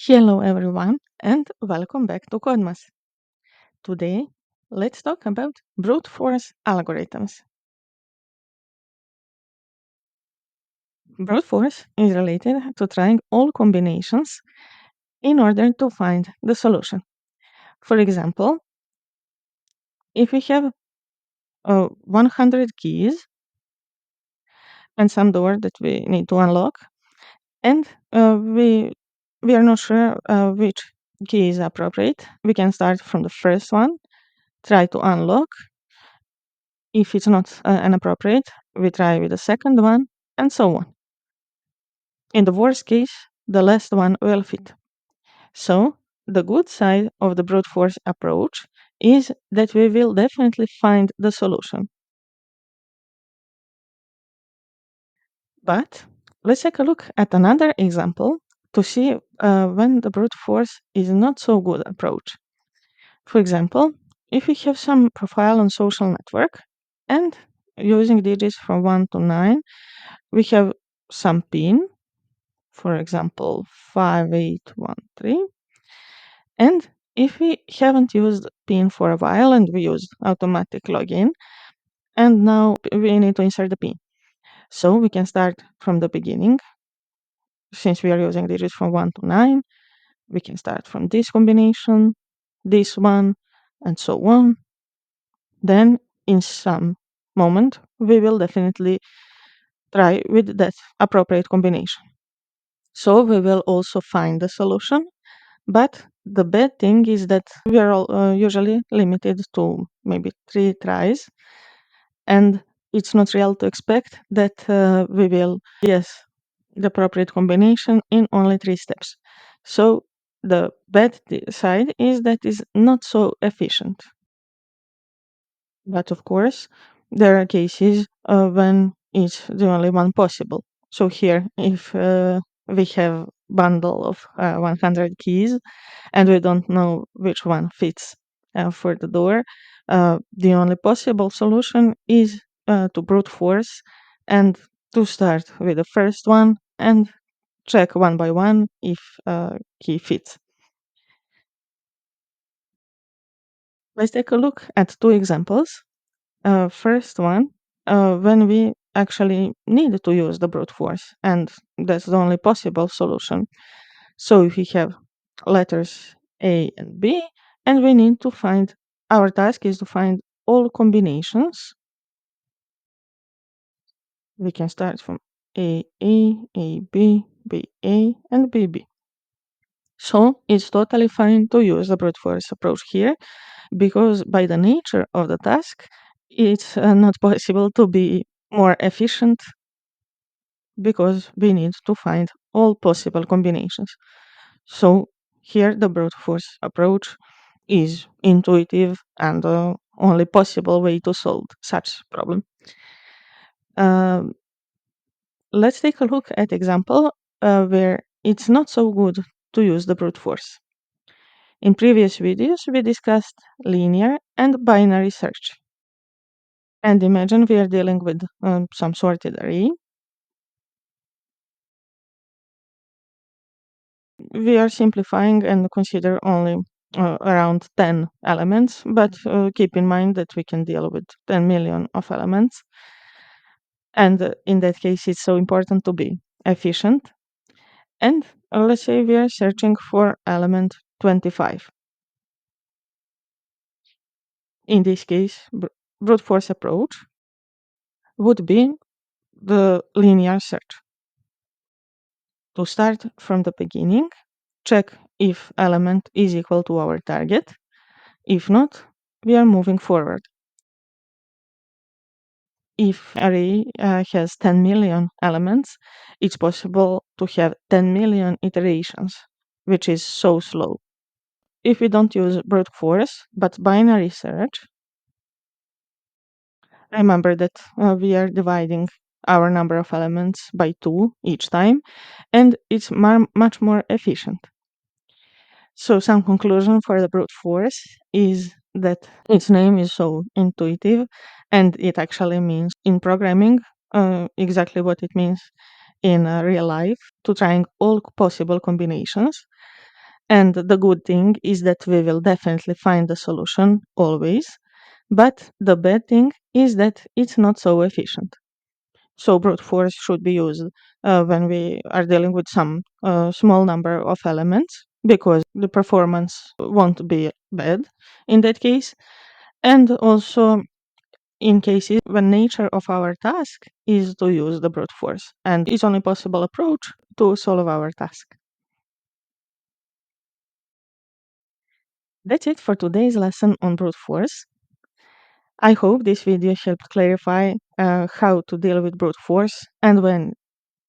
Hello, everyone, and welcome back to CODEMAS. Today, let's talk about brute force algorithms. Brute force is related to trying all combinations in order to find the solution. For example, if we have 100 keys and some door that we need to unlock, and we are not sure which key is appropriate, we can start from the first one, try to unlock. If it's not inappropriate, we try with the second one, and so on. In the worst case, the last one will fit. So, the good side of the brute force approach is that we will definitely find the solution. But let's take a look at another example to see when the brute force is not so good approach. For example, if we have some profile on social network and using digits from 1 to 9, we have some pin, for example, 5813. And if we haven't used PIN for a while and we use automatic login, and now we need to insert the PIN. So we can start from the beginning. Since we are using digits from 1 to 9, we can start from this combination, this one, and so on. Then in some moment, we will definitely try with that appropriate combination. So we will also find the solution. But the bad thing is that we are usually limited to maybe 3 tries, and it's not real to expect that we will guess the appropriate combination in only 3 steps. So the bad side is that is not so efficient. But of course, there are cases when it's the only one possible. So here, if we have bundle of 100 keys and we don't know which one fits for the door, the only possible solution is to brute force and to start with the first one and check one by one if key fits. Let's take a look at 2 examples. First one, when we actually need to use the brute force, and that's the only possible solution. So if we have letters A and B, and we need to find, our task is to find all combinations. We can start from A, B, B, A, and B, B. So it's totally fine to use the brute force approach here, because by the nature of the task, it's not possible to be more efficient because we need to find all possible combinations. So here the brute force approach is intuitive and the only possible way to solve such problem. Um, let's take a look at example where it's not so good to use the brute force. In previous videos, we discussed linear and binary search. And imagine we are dealing with some sorted array. We are simplifying and consider only around 10 elements, but keep in mind that we can deal with 10 million of elements. And in that case, it's so important to be efficient. And let's say we are searching for element 25. In this case, brute force approach would be the linear search. To start from the beginning, check if element is equal to our target. If not, we are moving forward. If array has 10 million elements, it's possible to have 10 million iterations, which is so slow. If we don't use brute force, but binary search, remember that we are dividing our number of elements by 2 each time, and it's much more efficient. So some conclusion for the brute force is that its name is so intuitive, and it actually means in programming exactly what it means in real life, to trying all possible combinations. And the good thing is that we will definitely find a solution always. But the bad thing is that it's not so efficient. So brute force should be used when we are dealing with some small number of elements because the performance won't be bad in that case. And also in cases when nature of our task is to use the brute force and is only possible approach to solve our task. That's it for today's lesson on brute force. I hope this video helped clarify how to deal with brute force and when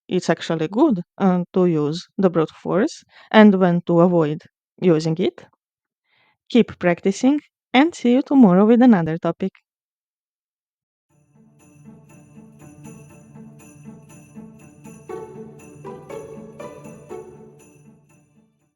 it's actually good to use the brute force and when to avoid using it. Keep practicing and see you tomorrow with another topic.